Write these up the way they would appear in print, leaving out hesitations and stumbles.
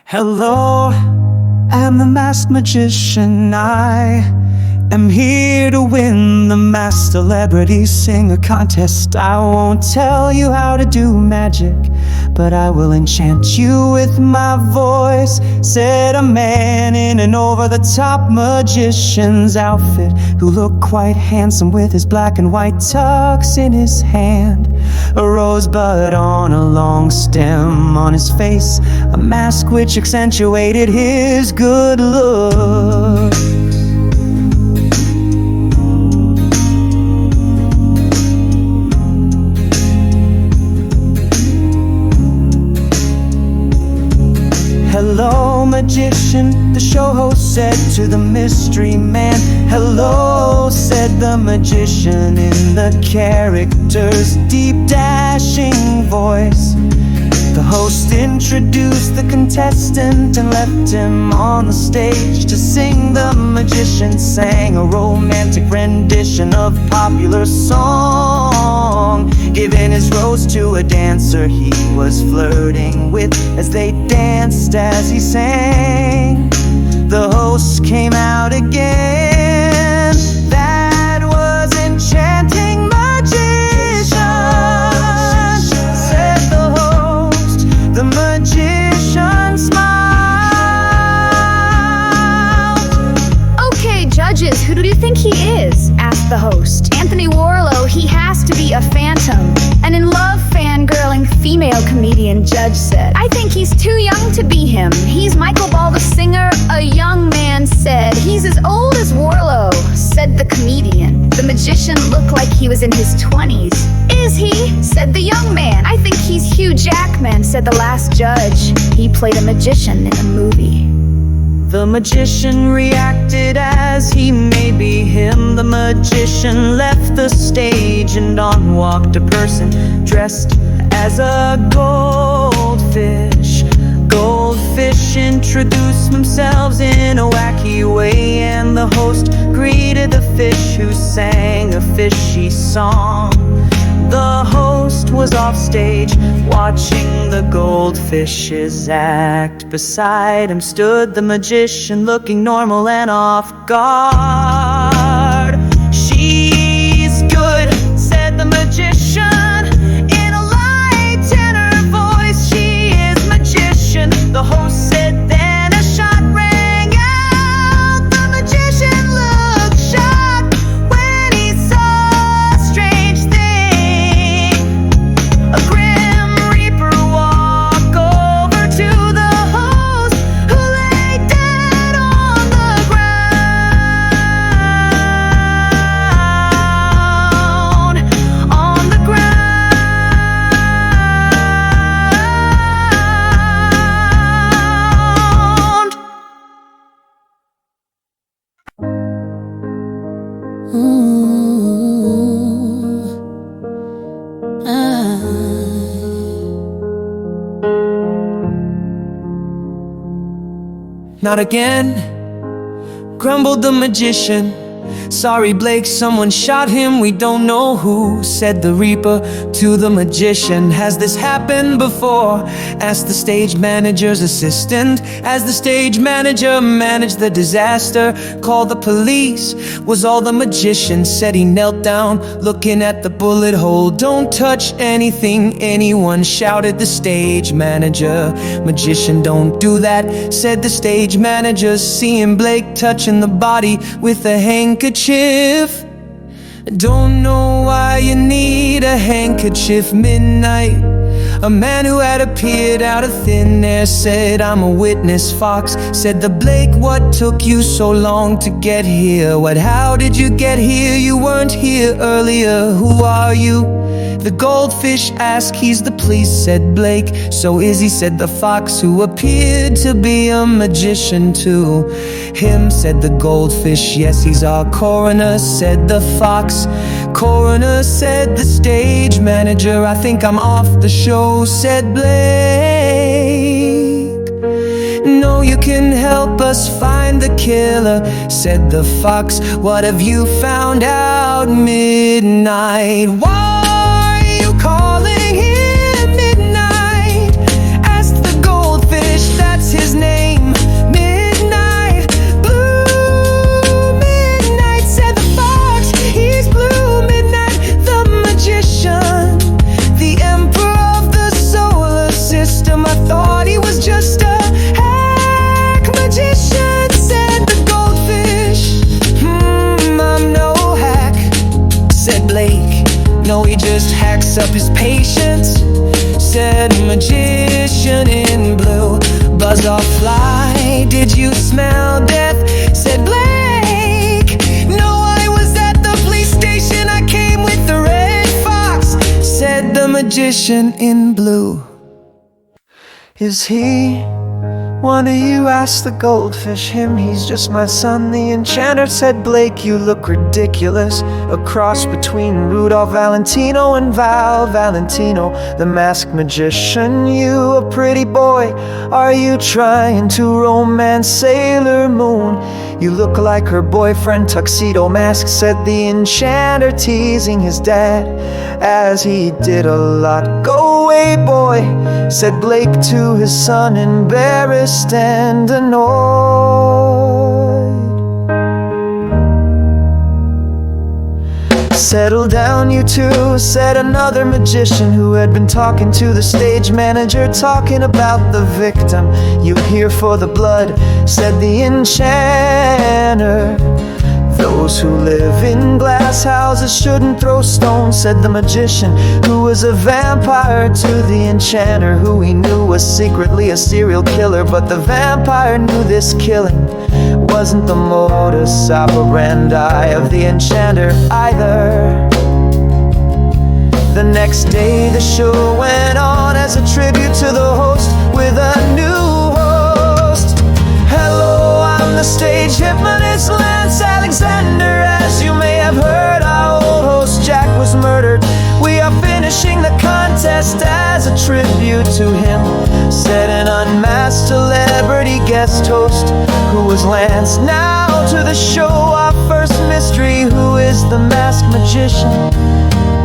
Hello, I'm the masked magician. I am here to win the masked celebrity singer contest. I won't tell you how to do magic, but I will enchant you with my voice, said a man in an over-the-top magician's outfit, who looked quite handsome with his black and white tux in his hand, a rosebud on a long stem on his face, a mask which accentuated his good look. Hello, magician, the show host said to the mystery man. Hello, said the magician in the character's deep, dashing voice. The host introduced the contestant and left him on the stage to sing. The magician sang a romantic rendition of popular song, giving his rose to a dancer he was flirting with as they danced as he sang. The host came out again. That was enchanting magician, said the host. The magician smiled. Okay, judges, who do you think he is? Asked the host. Anthony Warlow, he has to be a phantom. An in-love fangirling female comedian, judge said. I think he's too young to be him. He's Michael Ball the singer, a young man said. He's as old as Warlow, said the comedian. The magician looked like he was in his 20s. Is he? Said the young man. I think he's Hugh Jackman, said the last judge. He played a magician in a movie. The magician reacted as he may be him. The magician left the stage and on walked a person dressed as a goldfish. Goldfish introduced themselves in a wacky way, and the host greeted the fish who sang a fishy song. The host was off stage, watching the goldfishes act. Beside him stood the magician, looking normal and off guard. She's good, said the magician, in a light tenor voice. She is magician, the host said. Then a shot rang out. The magician looked shocked when he saw a strange thing. A grim reaper walk over to the host, who lay dead on the ground. On the ground. Not again, grumbled the magician. Sorry, Blake, someone shot him, we don't know who, said the Reaper to the magician. Has this happened before? Asked the stage manager's assistant. As the stage manager managed the disaster, called the police, was all the magician said. He knelt down, looking at the bullet hole. Don't touch anything, anyone, shouted the stage manager. Magician, don't do that, said the stage manager, seeing Blake touching the body with a handkerchief. Don't know why you need a handkerchief. Midnight, a man who had appeared out of thin air said, I'm a witness, Fox, said the Blake. What took you so long to get here? How did you get here? You weren't here earlier. Who are you? The goldfish asked. He's the police, said Blake. So is he, said the fox, who appeared to be a magician too. Him, said the goldfish. Yes, he's our coroner, said the fox. Coroner, said the stage manager. I think I'm off the show, said Blake. No, you can help us find the killer, said the fox. What have you found out? Midnight. Why are you calling here midnight? Asked the goldfish. That's his name. buzz off fly. Did you smell death? Said Blake. No, I was at the police station. I came with the red fox, said the magician in blue. Is he one of you? Asked the goldfish him. He's just my son, the enchanter, said Blake. You look ridiculous, a cross between Rudolph Valentino and Val Valentino, the masked magician. You a pretty boy, are you trying to romance Sailor Moon? You look like her boyfriend, Tuxedo Mask, said the enchanter, teasing his dad, as he did a lot. Go away, boy, said Blake to his son, embarrassed and annoyed. Settle down, you two, said another magician who had been talking to the stage manager, talking about the victim. You here for the blood, said the enchanter. Those who live in glass houses shouldn't throw stones, said the magician, who was a vampire, to the enchanter, who he knew was secretly a serial killer. But the vampire knew this killing wasn't the modus operandi of the enchanter either. The next day the show went on as a tribute to the host, with a new host. Hello, I'm the stage hypnotist Lance Alexander. As you may have heard, our old host Jack was murdered. We are finishing the contest as a tribute to him, said an unmasked celebrity guest host, who was Lance. Now to the show, our first mystery: who is the masked magician?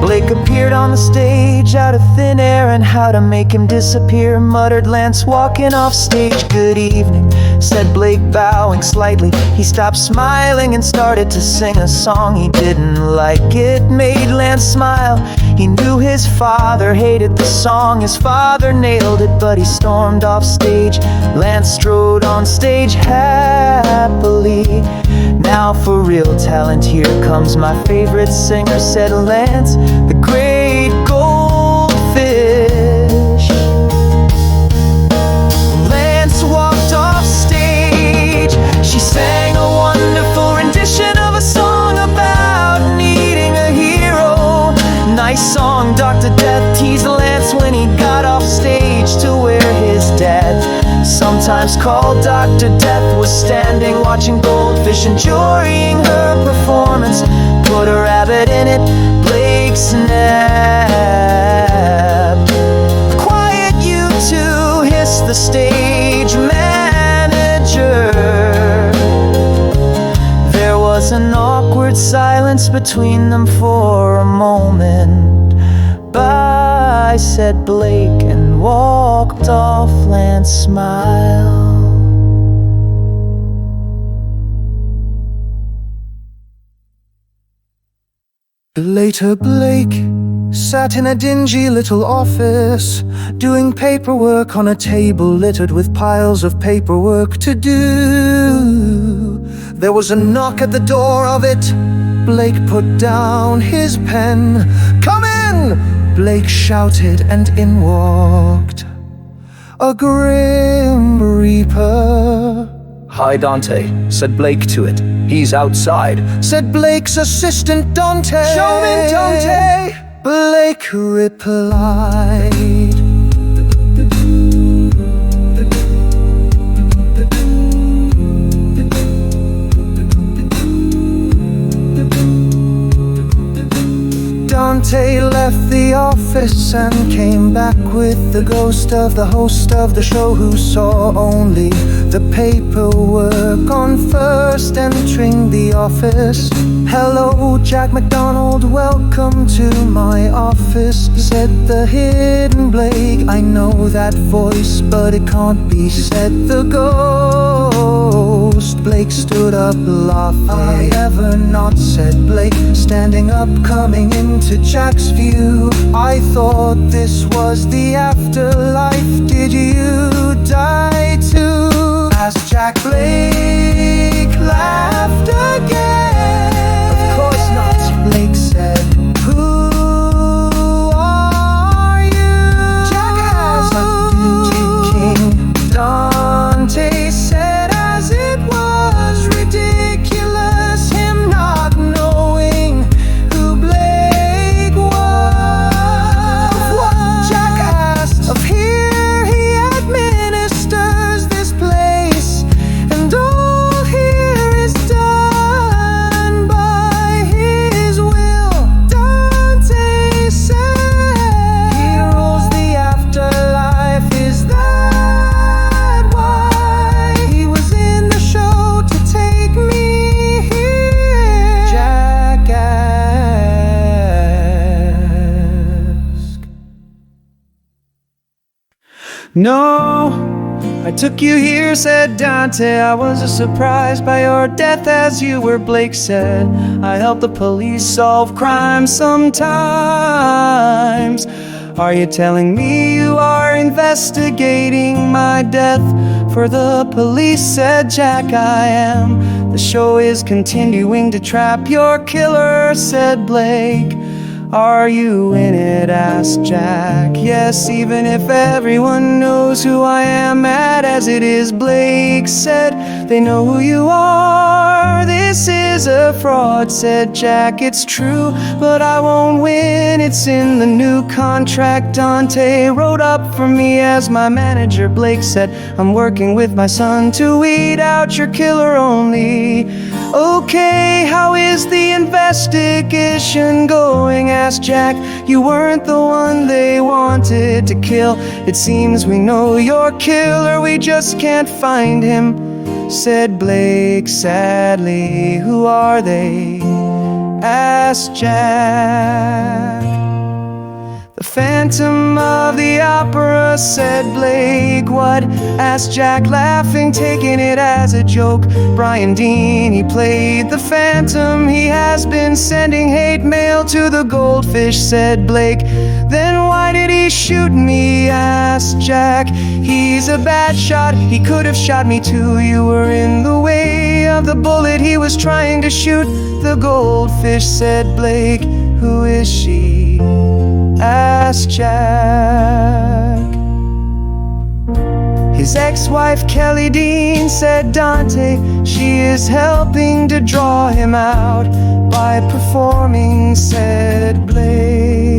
Blake appeared on the stage out of thin air, and how to make him disappear, muttered Lance, walking off stage. Good evening, said Blake, bowing slightly. He stopped smiling and started to sing a song he didn't like. It made Lance smile. He knew his father hated the song. His father nailed it, but he stormed off stage. Lance strode on stage happily. Now for real talent, here comes my favorite singer, said Lance, the great goldfish. Lance walked off stage. She sang a wonderful rendition of a song about needing a hero. Nice song. Dr. Death teased Lance when he got off stage to where his dad, sometimes called Dr. Death, was standing watching Goldfish, enjoying her performance. Put a rabbit in it, Blake snapped. Quiet, you two, hissed the stage manager. There was an awkward silence between them for a moment. Bye, said Blake, and walked off. Lance smiled. Later, Blake sat in a dingy little office, doing paperwork on a table littered with piles of paperwork to do. There was a knock at the door of it. Blake put down his pen. "Come in!" Blake shouted, and in walked a grim reaper. "Hi, Dante," said Blake to it. "He's outside," said Blake's assistant, Dante. "Show me Dante," Blake replied. Dante left the office and came back with the ghost of the host of the show, who saw only the paperwork on first entering the office. "Hello, Jack McDonald, welcome to my office," said the hidden Blake. "I know that voice, but it can't be," said the ghost. Blake stood up laughing. "I ever not," said Blake, standing up, coming into Jack's view. "I thought this was the afterlife. Did you die too?" asked Jack. Blake laughed again. "Of course not," Blake said. "Who are you?" Jack has a thinking. No, I took you here, said Dante. I was surprised by your death as you were, Blake said. I help the police solve crime sometimes. Are you telling me you are investigating my death for the police, said Jack. I am. The show is continuing to trap your killer, said Blake. Are you in it, asked Jack. Yes, even if everyone knows who I am, mad as it is, Blake said. They know who you are. This is a fraud, said Jack. It's true, but I won't win. It's in the new contract Dante wrote up for me as my manager, Blake said. I'm working with my son to weed out your killer only. Okay, how is the investigation going, asked Jack. You weren't the one they wanted to kill. It seems we know your killer, we just can't find him, said Blake sadly. Who are they, asked Jack. The Phantom of the Opera, said Blake. What, asked Jack, laughing, taking it as a joke. Brian Dean, he played the Phantom. He has been sending hate mail to the Goldfish, said Blake. Then why did he shoot me, asked Jack. He's a bad shot, he could have shot me too. You were in the way of the bullet he was trying to shoot the Goldfish, said Blake. Who is she, asked Jack. His ex-wife Kelly Dean, said Dante. She is helping to draw him out by performing, said Blake.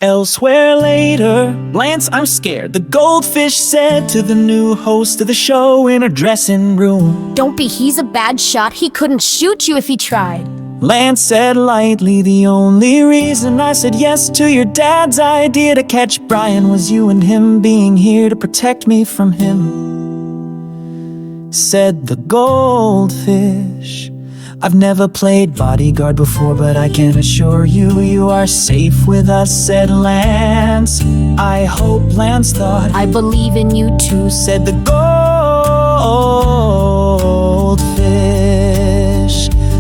Elsewhere later, Lance, I'm scared, the Goldfish said to the new host of the show in her dressing room. Don't be, he's a bad shot. He couldn't shoot you if he tried. Lance said lightly, the only reason I said yes to your dad's idea to catch Brian was you and him being here to protect me from him, said the Goldfish. I've never played bodyguard before, but I can assure you, you are safe with us, said Lance. I hope, Lance thought. I believe in you too, said the Goldfish.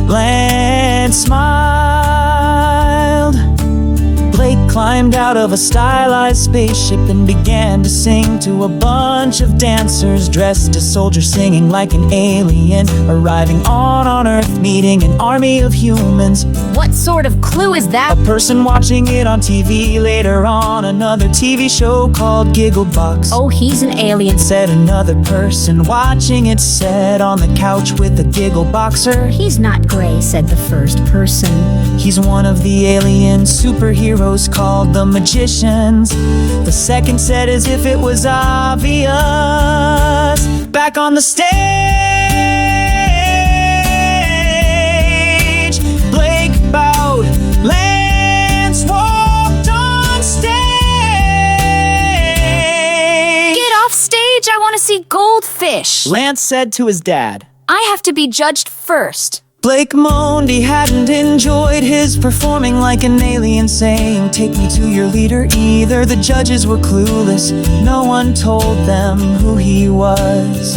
Lance smiled. Blake climbed out of a stylized spaceship and began to sing to a bunch of dancers dressed as soldiers, singing like an alien, arriving on Earth, meeting an army of humans. What sort of clue is that? A person watching it on TV later on another TV show called Gigglebox. Oh, he's an alien, said another person watching it, said on the couch with a giggle boxer. He's not gray, said the first person. He's one of the alien superheroes called the Magicians. The second said as if it was obvious. Back on the stage, Blake bowed, Lance walked on stage. Get off stage, I want to see Goldfish, Lance said to his dad. I have to be judged first. Blake moaned he hadn't enjoyed his performing like an alien, saying, take me to your leader either. The judges were clueless, no one told them who he was.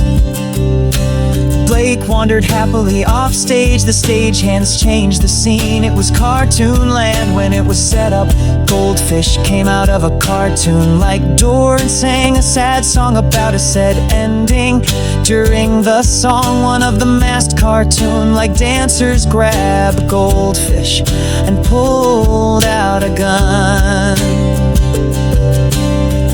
Blake wandered happily off stage. The stagehands changed the scene. It was cartoon land when it was set up. Goldfish came out of a cartoon-like door and sang a sad song about a sad ending. During the song, one of the masked cartoon-like dancers grabbed Goldfish and pulled out a gun.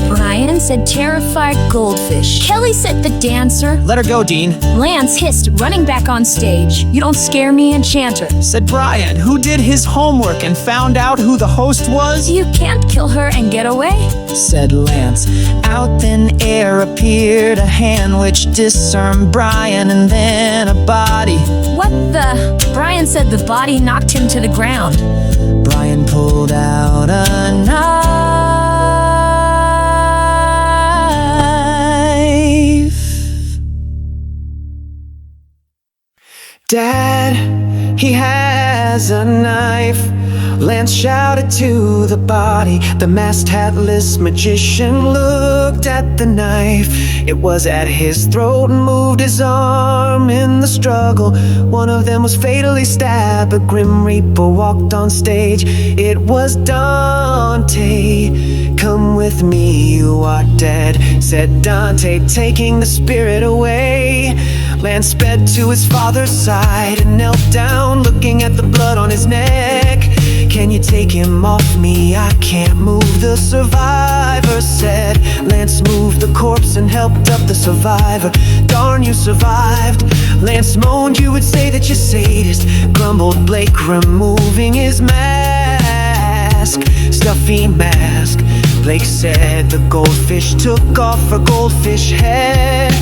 Brian said terrified Goldfish. Kelly said the dancer. Let her go, Dean, Lance hissed, running back on stage. You don't scare me, enchanter, said Brian, who did his homework and found out who the host was. You can't kill her and get away, said Lance. Out thin air appeared a hand which discerned Brian and then a body. What the? Brian said the body knocked him to the ground. Brian pulled out a knife. Dad, he had as a knife. Lance shouted to the body. The masked hatless magician looked at the knife. It was at his throat and moved his arm in the struggle. One of them was fatally stabbed. A grim reaper walked on stage. It was Dante. "Come with me, you are dead," said Dante, taking the spirit away. Lance sped to his father's side and knelt down, looking at the blood on his neck. "Can you take him off me? I can't move," the survivor said. Lance moved the corpse and helped up the survivor. "Darn, you survived." Lance moaned. "You would say that you're sadist," grumbled Blake, removing his mask. "Stuffy mask," Blake said. The goldfish took off her goldfish head.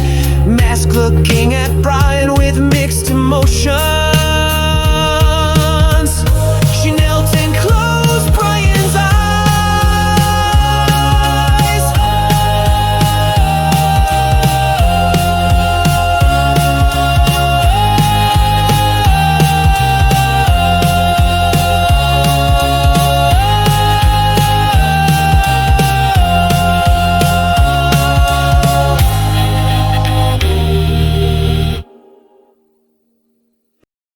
Mask looking at Brian with mixed